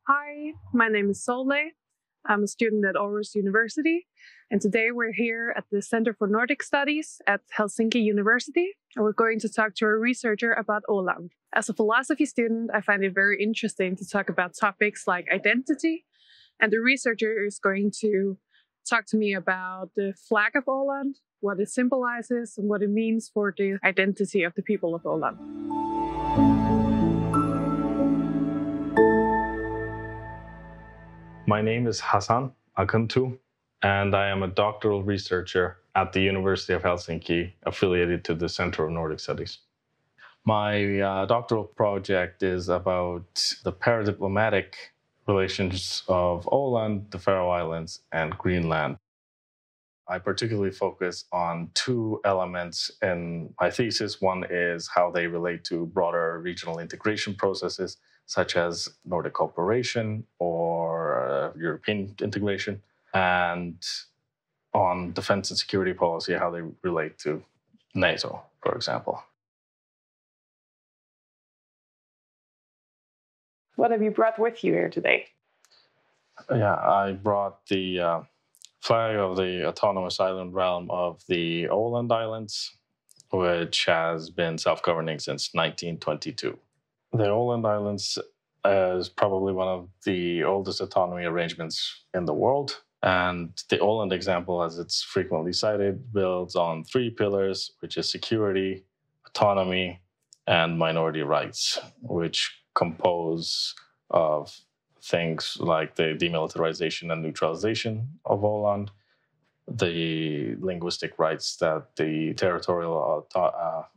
Hi, my name is Solveig. I'm a student at Aarhus University, and today we're here at the Center for Nordic Studies at Helsinki University, and we're going to talk to a researcher about Åland. As a philosophy student, I find it very interesting to talk about topics like identity, and the researcher is going to talk to me about the flag of Åland, what it symbolizes, and what it means for the identity of the people of Åland. My name is Hasan Akuntu, and I am a doctoral researcher at the University of Helsinki, affiliated to the Center of Nordic Studies. My doctoral project is about the paradiplomatic relations of Åland, the Faroe Islands, and Greenland. I particularly focus on two elements in my thesis. One is how they relate to broader regional integration processes, such as Nordic cooperation or European integration, and on defense and security policy, how they relate to NATO, for example. What have you brought with you here today? Yeah, I brought the flag of the autonomous island realm of the Åland Islands, which has been self-governing since 1922. The Åland Islands is probably one of the oldest autonomy arrangements in the world. And the Åland example, as it's frequently cited, builds on three pillars, which is security, autonomy, and minority rights, which compose of things like the demilitarization and neutralization of Åland, the linguistic rights that the territorial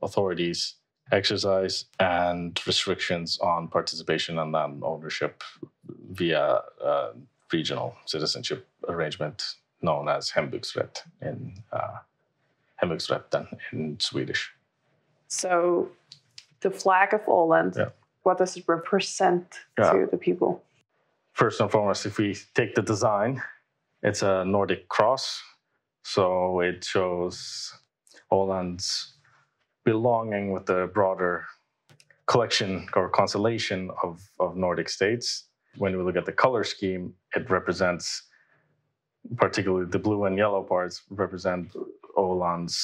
authorities exercise, and restrictions on participation and ownership via regional citizenship arrangement known as hembygdsrätt hembygdsrätten in Swedish. So the flag of Åland, what does it represent to the people? First and foremost, if we take the design, it's a Nordic cross. So it shows Åland's belonging with the broader collection or constellation of Nordic states. When we look at the color scheme, it represents, particularly the blue and yellow parts, represent Åland's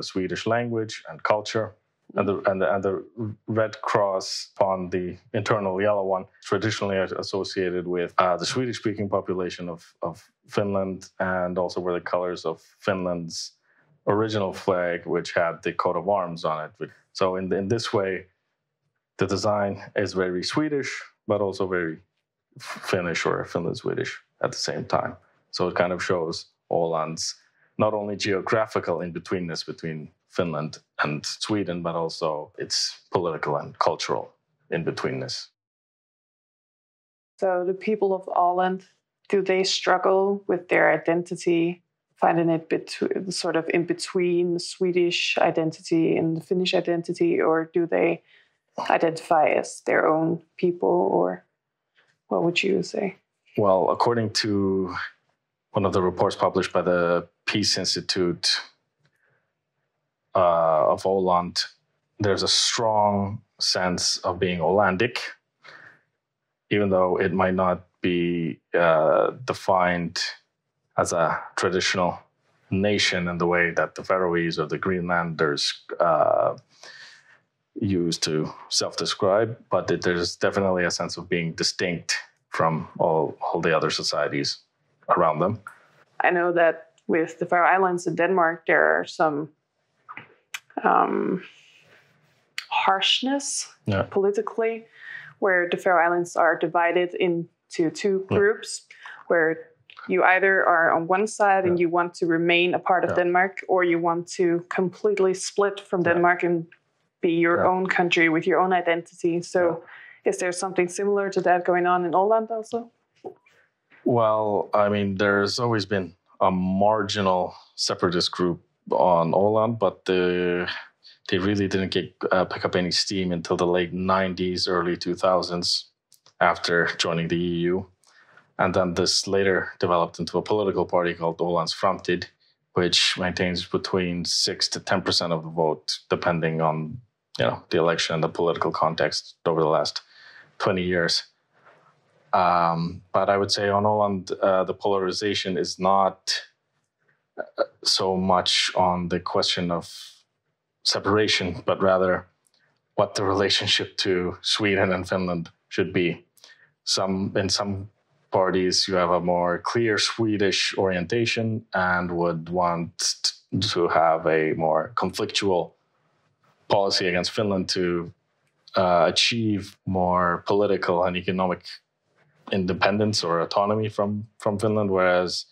Swedish language and culture. And the red cross on the internal yellow one, traditionally associated with the Swedish-speaking population of Finland, and also were the colors of Finland's original flag, which had the coat of arms on it. So in this way, the design is very Swedish, but also very Finnish or Finland-Swedish at the same time. So it kind of shows Åland's not only geographical in-betweenness between Finland and Sweden, but also its political and cultural in-betweenness. So the people of Åland, do they struggle with their identity, finding it sort of in between the Swedish identity and the Finnish identity, or do they identify as their own people, or what would you say? Well, according to one of the reports published by the Peace Institute of Åland, there's a strong sense of being Ålandic, even though it might not be defined as a traditional nation in the way that the Faroese or the Greenlanders use to self-describe, but there's definitely a sense of being distinct from all the other societies around them. I know that with the Faroe Islands and Denmark, there are some harshness politically, where the Faroe Islands are divided into two groups, where you either are on one side and you want to remain a part of Denmark, or you want to completely split from Denmark and be your own country with your own identity. So is there something similar to that going on in Åland also? Well, I mean, there's always been a marginal separatist group on Åland, but they really didn't pick up any steam until the late 90s, early 2000s, after joining the EU. And then this later developed into a political party called Ålands Framtid, which maintains between 6 to 10% of the vote, depending on the election and the political context over the last 20 years. But I would say on Åland, the polarization is not so much on the question of separation, but rather what the relationship to Sweden and Finland should be. In some parties, you have a more clear Swedish orientation and would want to have a more conflictual policy against Finland to achieve more political and economic independence or autonomy from Finland, whereas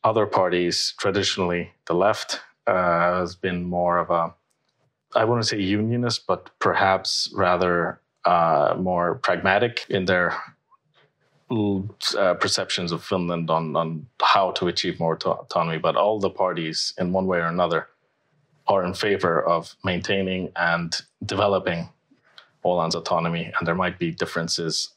other parties, traditionally the left, has been more of a, I wouldn't say unionist, but perhaps rather more pragmatic in their perceptions of Finland on how to achieve more autonomy. But all the parties, in one way or another, are in favor of maintaining and developing Åland's autonomy, and there might be differences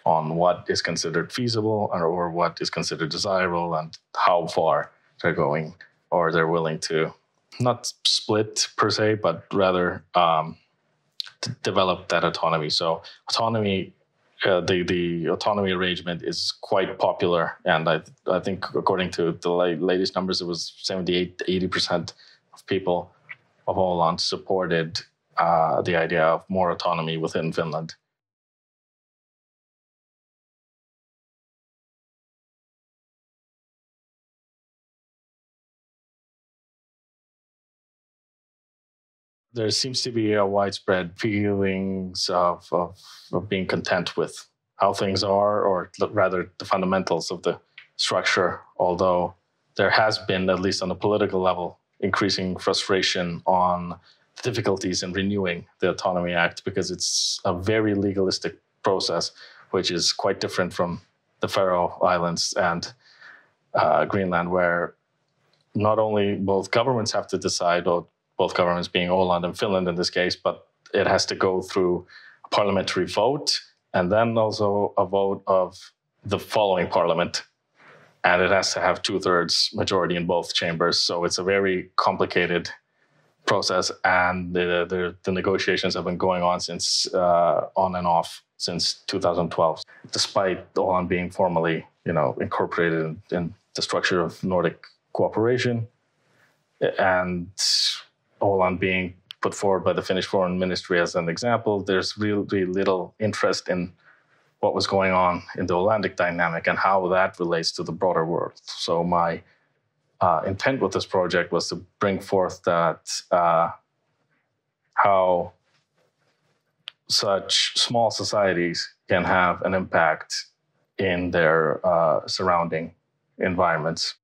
on what is considered feasible or what is considered desirable and how far they're going, or they're willing to not split per se, but rather to develop that autonomy. So autonomy, the autonomy arrangement is quite popular, and I think according to the latest numbers, it was 78 to 80% of people of Åland supported the idea of more autonomy within Finland. There seems to be a widespread feelings of being content with how things are, or rather the fundamentals of the structure, although there has been, at least on a political level, increasing frustration on the difficulties in renewing the Autonomy Act, because it's a very legalistic process, which is quite different from the Faroe Islands and Greenland, where not only both governments have to decide, or both governments being Åland and Finland in this case, but it has to go through a parliamentary vote and then also a vote of the following parliament. And it has to have 2/3 majority in both chambers. So it's a very complicated process. And the negotiations have been going on on and off since 2012, despite Åland being formally, incorporated in the structure of Nordic cooperation, and Åland being put forward by the Finnish Foreign Ministry as an example. There's really little interest in what was going on in the Ålandic dynamic and how that relates to the broader world. So my intent with this project was to bring forth that how such small societies can have an impact in their surrounding environments.